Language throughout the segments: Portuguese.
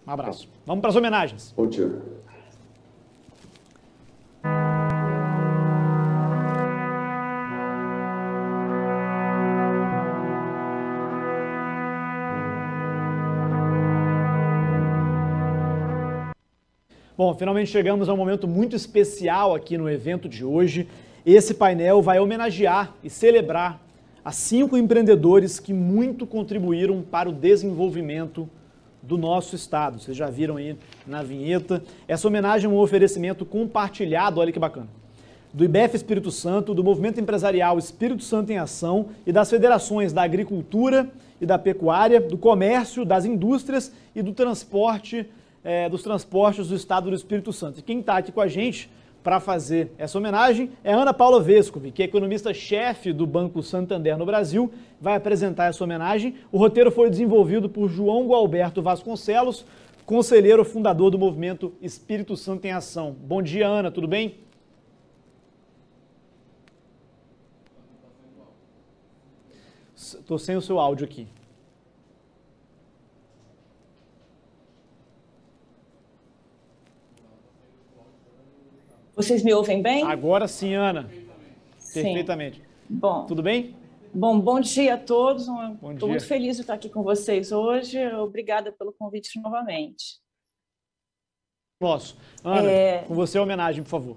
Um abraço. Vamos para as homenagens. Bom dia. Bom, finalmente chegamos a um momento muito especial aqui no evento de hoje. Esse painel vai homenagear e celebrar as 5 empreendedores que muito contribuíram para o desenvolvimento do nosso estado. Vocês já viram aí na vinheta. Essa homenagem é um oferecimento compartilhado, olha que bacana, do IBEF Espírito Santo, do Movimento Empresarial Espírito Santo em Ação e das federações da Agricultura e da Pecuária, do Comércio, das Indústrias e do Transporte, dos transportes do Estado do Espírito Santo. E quem está aqui com a gente para fazer essa homenagem é Ana Paula Vescovi, que é economista-chefe do Banco Santander no Brasil, vai apresentar essa homenagem. O roteiro foi desenvolvido por João Gualberto Vasconcelos, conselheiro fundador do Movimento Espírito Santo em Ação. Bom dia, Ana, tudo bem? Estou sem o seu áudio aqui. Vocês me ouvem bem? Agora sim, Ana. Sim. Perfeitamente. Bom. Tudo bem? Bom dia a todos. Estou muito feliz de estar aqui com vocês hoje. Obrigada pelo convite novamente. Nosso. Ana, com você a homenagem, por favor.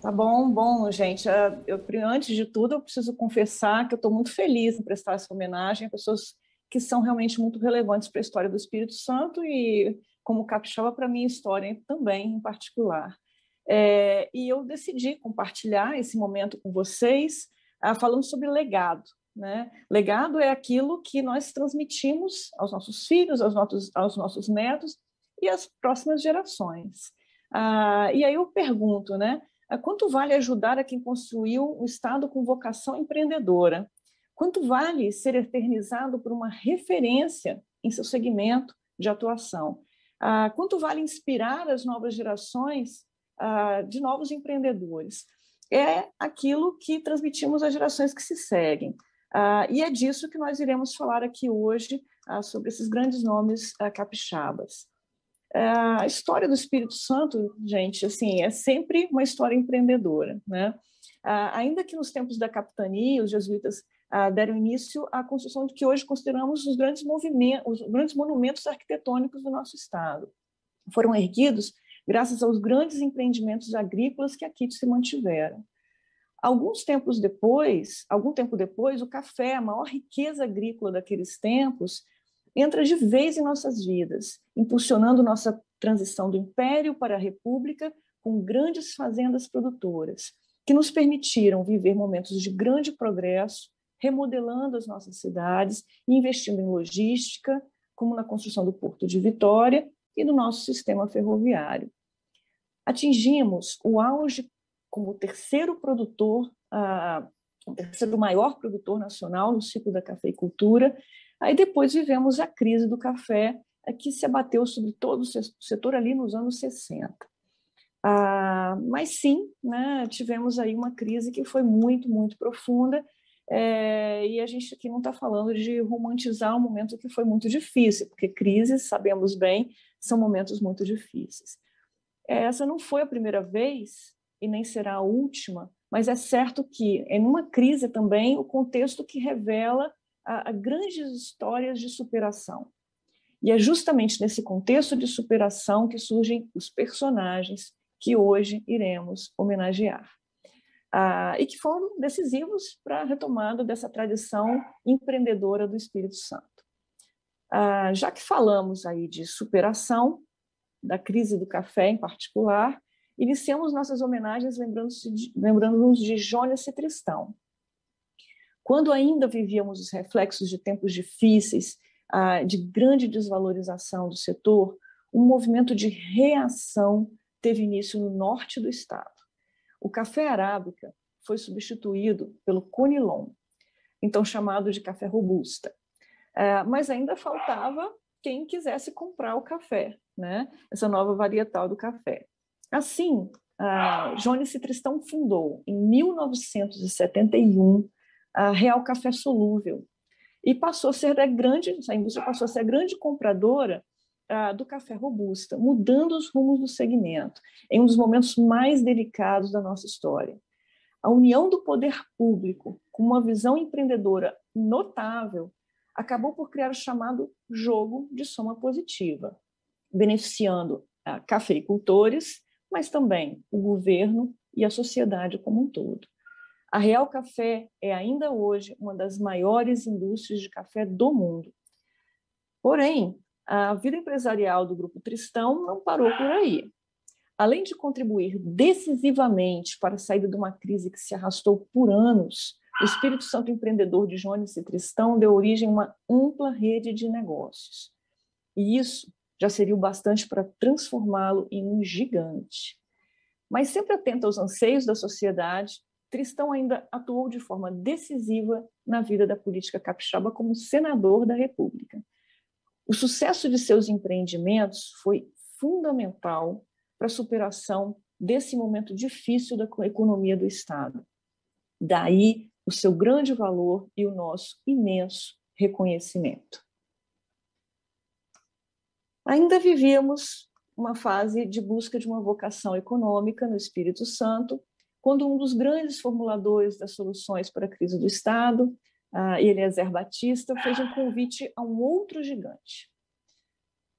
Tá bom, gente. Antes de tudo, eu preciso confessar que eu estou muito feliz em prestar essa homenagem a pessoas que são realmente muito relevantes para a história do Espírito Santo e, como capixaba, para a minha história também, em particular. E eu decidi compartilhar esse momento com vocês, falando sobre legado, né? Legado é aquilo que nós transmitimos aos nossos filhos, aos nossos netos e às próximas gerações. E aí eu pergunto, né? Quanto vale ajudar a quem construiu um Estado com vocação empreendedora? Quanto vale ser eternizado por uma referência em seu segmento de atuação? Quanto vale inspirar as novas gerações de novos empreendedores? É aquilo que transmitimos às gerações que se seguem. E é disso que nós iremos falar aqui hoje, sobre esses grandes nomes capixabas. A história do Espírito Santo, gente, assim, é sempre uma história empreendedora, né? Ainda que nos tempos da capitania, os jesuítas deram início à construção de que hoje consideramos os grandes monumentos arquitetônicos do nosso estado. Foram erguidos graças aos grandes empreendimentos agrícolas que aqui se mantiveram. Algum tempo depois, o café, a maior riqueza agrícola daqueles tempos, entra de vez em nossas vidas, impulsionando nossa transição do Império para a República com grandes fazendas produtoras, que nos permitiram viver momentos de grande progresso, remodelando as nossas cidades e investindo em logística, como na construção do Porto de Vitória e do nosso sistema ferroviário. Atingimos o auge como o terceiro maior produtor nacional no ciclo da cafeicultura. Aí depois vivemos a crise do café, que se abateu sobre todo o setor ali nos anos 60. Mas sim, né, tivemos aí uma crise que foi muito, muito profunda, e a gente aqui não está falando de romantizar um momento que foi muito difícil, porque crises, sabemos bem, são momentos muito difíceis. Essa não foi a primeira vez e nem será a última, mas é certo que em uma crise também o contexto que revela a grandes histórias de superação. E é justamente nesse contexto de superação que surgem os personagens que hoje iremos homenagear. E que foram decisivos para a retomada dessa tradição empreendedora do Espírito Santo. Já que falamos aí de superação, da crise do café em particular, iniciamos nossas homenagens lembrando-nos de Jones e Tristão. Quando ainda vivíamos os reflexos de tempos difíceis, de grande desvalorização do setor, um movimento de reação teve início no norte do estado. O café arábica foi substituído pelo conilon, então chamado de café robusta. Mas ainda faltava quem quisesse comprar o café, né? Essa nova varietal do café. Assim, Jones e Tristão fundou, em 1971, a Real Café Solúvel, e a indústria passou a ser a grande compradora do café robusta, mudando os rumos do segmento, em um dos momentos mais delicados da nossa história. A união do poder público com uma visão empreendedora notável acabou por criar o chamado jogo de soma positiva, beneficiando cafeicultores, mas também o governo e a sociedade como um todo. A Real Café é ainda hoje uma das maiores indústrias de café do mundo. Porém, a vida empresarial do Grupo Tristão não parou por aí. Além de contribuir decisivamente para a saída de uma crise que se arrastou por anos, o Espírito Santo empreendedor de Jones e Tristão deu origem a uma ampla rede de negócios. E isso já seria o bastante para transformá-lo em um gigante. Mas sempre atento aos anseios da sociedade, Tristão ainda atuou de forma decisiva na vida da política capixaba como senador da República. O sucesso de seus empreendimentos foi fundamental para a superação desse momento difícil da economia do Estado. Daí o seu grande valor e o nosso imenso reconhecimento. Ainda vivíamos uma fase de busca de uma vocação econômica no Espírito Santo, quando um dos grandes formuladores das soluções para a crise do Estado, Eliezer Batista, fez um convite a um outro gigante,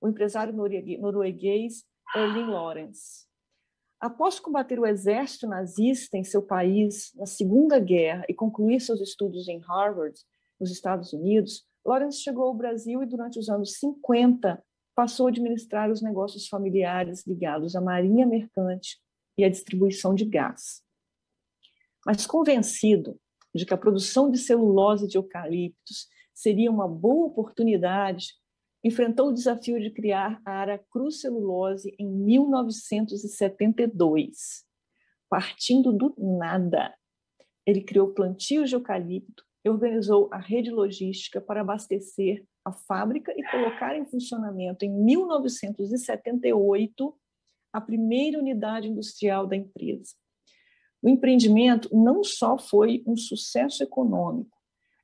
o empresário norueguês Erling Lorenz. Após combater o exército nazista em seu país na Segunda Guerra e concluir seus estudos em Harvard, nos Estados Unidos, Lorenz chegou ao Brasil e, durante os anos 50, passou a administrar os negócios familiares ligados à marinha mercante e à distribuição de gás. Mas convencido de que a produção de celulose de eucaliptos seria uma boa oportunidade, enfrentou o desafio de criar a Aracruz Celulose em 1972. Partindo do nada, ele criou plantios de eucalipto e organizou a rede logística para abastecer a fábrica e colocar em funcionamento, em 1978, a primeira unidade industrial da empresa. O empreendimento não só foi um sucesso econômico,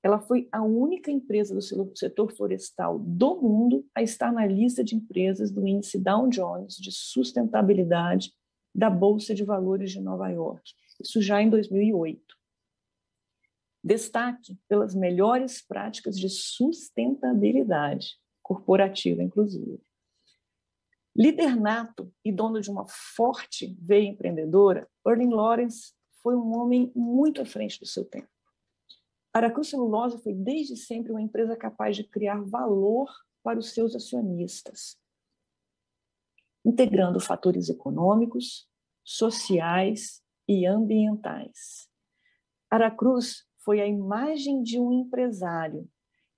ela foi a única empresa do setor florestal do mundo a estar na lista de empresas do índice Dow Jones de sustentabilidade da Bolsa de Valores de Nova York, isso já em 2008. Destaque pelas melhores práticas de sustentabilidade corporativa, inclusive. Líder nato e dono de uma forte veia empreendedora, Erling Lorenz foi um homem muito à frente do seu tempo. A Aracruz Celulose foi desde sempre uma empresa capaz de criar valor para os seus acionistas, integrando fatores econômicos, sociais e ambientais. Aracruz foi a imagem de um empresário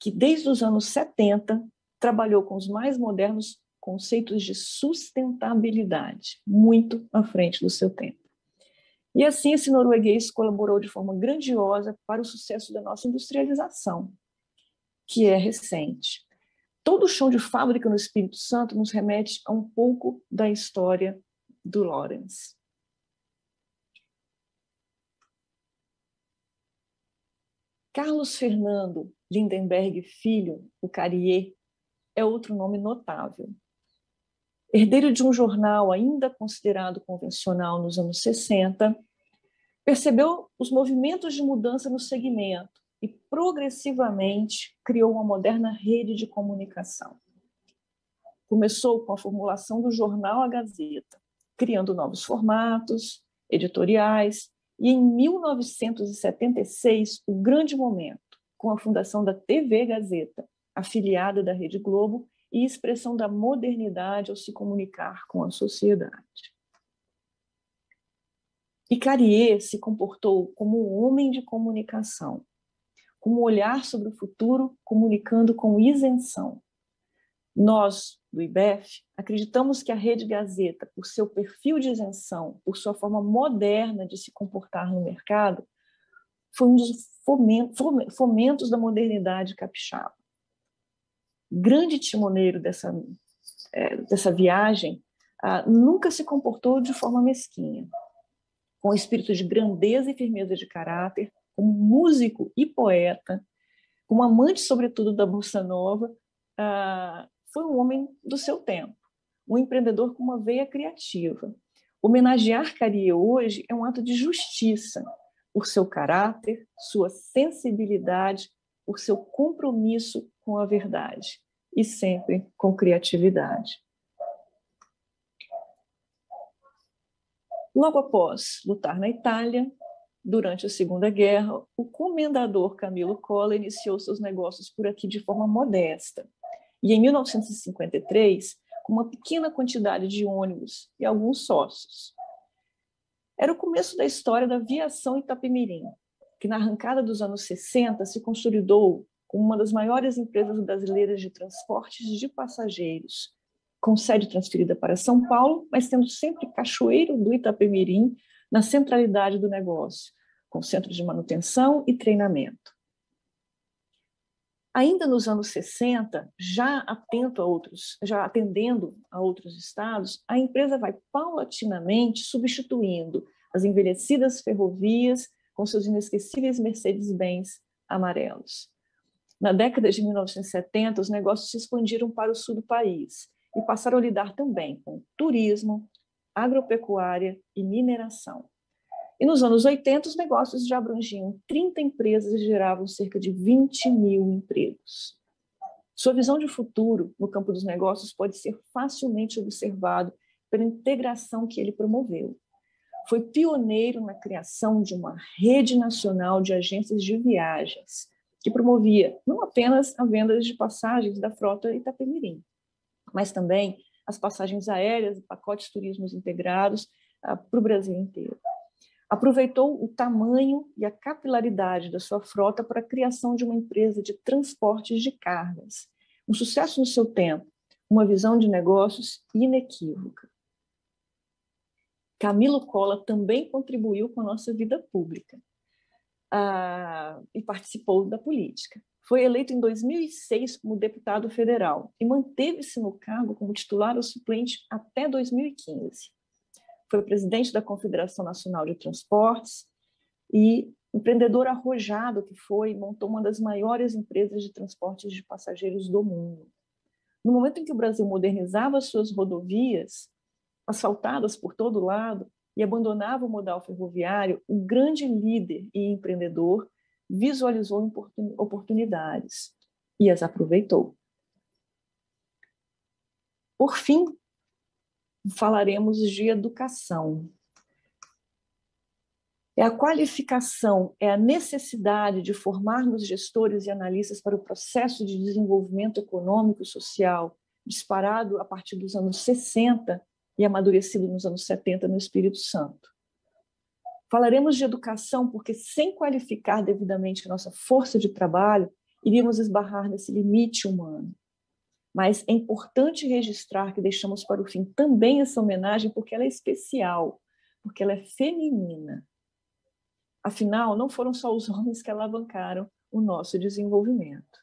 que, desde os anos 70, trabalhou com os mais modernos conceitos de sustentabilidade, muito à frente do seu tempo. E assim, esse norueguês colaborou de forma grandiosa para o sucesso da nossa industrialização, que é recente. Todo o chão de fábrica no Espírito Santo nos remete a um pouco da história do Lorenz. Carlos Fernando Lindenberg Filho, o Carrier, é outro nome notável. Herdeiro de um jornal ainda considerado convencional nos anos 60, percebeu os movimentos de mudança no segmento e progressivamente criou uma moderna rede de comunicação. Começou com a formulação do jornal A Gazeta, criando novos formatos, editoriais, e em 1976, o grande momento, com a fundação da TV Gazeta, afiliada da Rede Globo, e expressão da modernidade ao se comunicar com a sociedade. E Carrier se comportou como um homem de comunicação, com um olhar sobre o futuro, comunicando com isenção. Nós, do IBEF, acreditamos que a Rede Gazeta, por seu perfil de isenção, por sua forma moderna de se comportar no mercado, foi um dos fomentos da modernidade capixaba. Grande timoneiro dessa viagem, nunca se comportou de forma mesquinha. Com espírito de grandeza e firmeza de caráter, como músico e poeta, como amante, sobretudo, da Bossa Nova, foi um homem do seu tempo, um empreendedor com uma veia criativa. Homenagear Carrier hoje é um ato de justiça por seu caráter, sua sensibilidade, por seu compromisso com a verdade e sempre com criatividade. Logo após lutar na Itália, durante a Segunda Guerra, o comendador Camilo Collo iniciou seus negócios por aqui de forma modesta. E em 1953, com uma pequena quantidade de ônibus e alguns sócios. Era o começo da história da aviação Itapemirim, que na arrancada dos anos 60 se consolidou como uma das maiores empresas brasileiras de transportes de passageiros, com sede transferida para São Paulo, mas tendo sempre Cachoeiro do Itapemirim na centralidade do negócio, com centro de manutenção e treinamento. Ainda nos anos 60, já atendendo a outros estados, a empresa vai paulatinamente substituindo as envelhecidas ferrovias com seus inesquecíveis Mercedes-Benz amarelos. Na década de 1970, os negócios se expandiram para o sul do país e passaram a lidar também com turismo, agropecuária e mineração. E nos anos 80, os negócios já abrangiam 30 empresas e geravam cerca de 20 mil empregos. Sua visão de futuro no campo dos negócios pode ser facilmente observado pela integração que ele promoveu. Foi pioneiro na criação de uma rede nacional de agências de viagens, que promovia não apenas a venda de passagens da frota Itapemirim, mas também as passagens aéreas e pacotes turismos integrados para o Brasil inteiro. Aproveitou o tamanho e a capilaridade da sua frota para a criação de uma empresa de transportes de cargas. Um sucesso no seu tempo, uma visão de negócios inequívoca. Camilo Collo também contribuiu com a nossa vida pública e participou da política. Foi eleito em 2006 como deputado federal e manteve-se no cargo como titular ou suplente até 2015. Foi presidente da Confederação Nacional de Transportes e empreendedor arrojado que foi, montou uma das maiores empresas de transportes de passageiros do mundo. No momento em que o Brasil modernizava suas rodovias, asfaltadas por todo lado, e abandonava o modal ferroviário, o grande líder e empreendedor visualizou oportunidades e as aproveitou. Por fim, falaremos de educação. É a qualificação, é a necessidade de formarmos gestores e analistas para o processo de desenvolvimento econômico e social, disparado a partir dos anos 60 e amadurecido nos anos 70 no Espírito Santo. Falaremos de educação porque, sem qualificar devidamente a nossa força de trabalho, iríamos esbarrar nesse limite humano. Mas é importante registrar que deixamos para o fim também essa homenagem porque ela é especial, porque ela é feminina. Afinal, não foram só os homens que alavancaram o nosso desenvolvimento.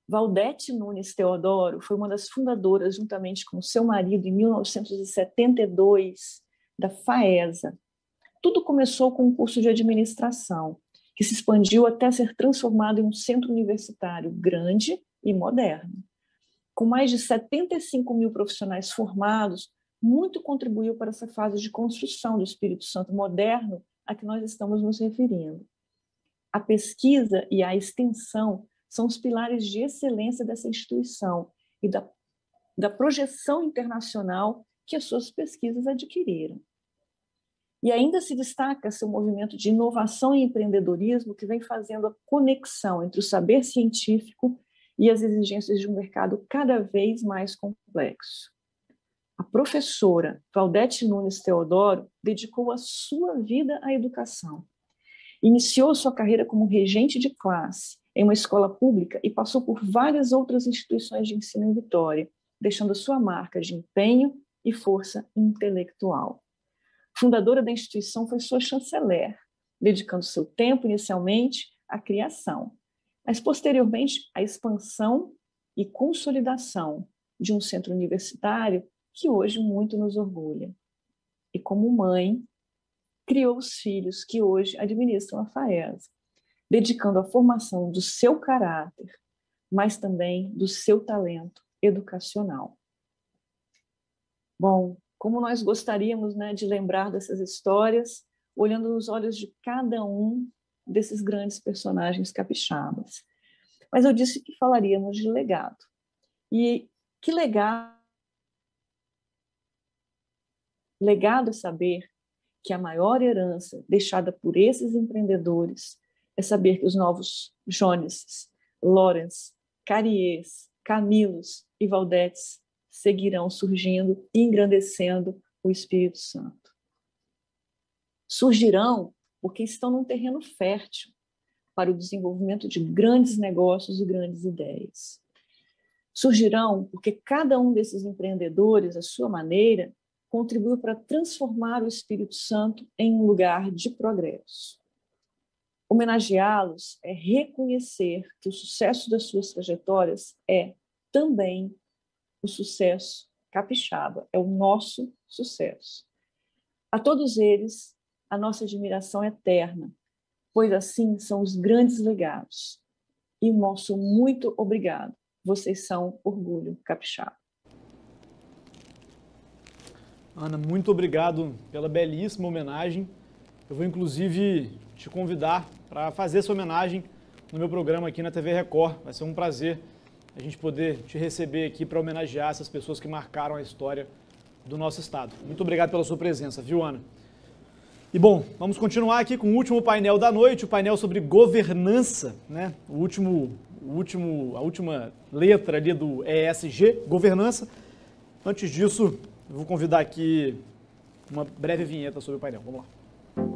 Valdete Nunes Teodoro foi uma das fundadoras, juntamente com seu marido, em 1972, da FAESA. Tudo começou com um curso de administração, que se expandiu até ser transformado em um centro universitário grande e moderno. Com mais de 75 mil profissionais formados, muito contribuiu para essa fase de construção do Espírito Santo moderno a que nós estamos nos referindo. A pesquisa e a extensão são os pilares de excelência dessa instituição e da projeção internacional que as suas pesquisas adquiriram. E ainda se destaca seu movimento de inovação e empreendedorismo que vem fazendo a conexão entre o saber científico e as exigências de um mercado cada vez mais complexo. A professora Valdete Nunes Teodoro dedicou a sua vida à educação. Iniciou sua carreira como regente de classe em uma escola pública e passou por várias outras instituições de ensino em Vitória, deixando a sua marca de empenho e força intelectual. Fundadora da instituição, foi sua chanceler, dedicando seu tempo inicialmente à criação, mas posteriormente à expansão e consolidação de um centro universitário que hoje muito nos orgulha. E como mãe, criou os filhos que hoje administram a FAESA, dedicando a formação do seu caráter, mas também do seu talento educacional. Bom, como nós gostaríamos, né, de lembrar dessas histórias, olhando nos olhos de cada um desses grandes personagens capixabas. Mas eu disse que falaríamos de legado. E que legado? Legado é saber que a maior herança deixada por esses empreendedores é saber que os novos Joneses, Lawrence, Cariês, Camilos e Valdetes seguirão surgindo e engrandecendo o Espírito Santo. Surgirão porque estão num terreno fértil para o desenvolvimento de grandes negócios e grandes ideias. Surgirão porque cada um desses empreendedores, à sua maneira, contribuiu para transformar o Espírito Santo em um lugar de progresso. Homenageá-los é reconhecer que o sucesso das suas trajetórias é também o sucesso capixaba, é o nosso sucesso. A todos eles, a nossa admiração eterna, pois assim são os grandes legados. E nosso muito obrigado. Vocês são orgulho capixaba. Ana, muito obrigado pela belíssima homenagem. Eu vou, inclusive, te convidar para fazer essa homenagem no meu programa aqui na TV Record. Vai ser um prazer a gente poder te receber aqui para homenagear essas pessoas que marcaram a história do nosso estado. Muito obrigado pela sua presença, viu, Ana? E, bom, vamos continuar aqui com o último painel da noite, o painel sobre governança, né? A última letra ali do ESG, governança. Antes disso, eu vou convidar aqui uma breve vinheta sobre o painel. Vamos lá.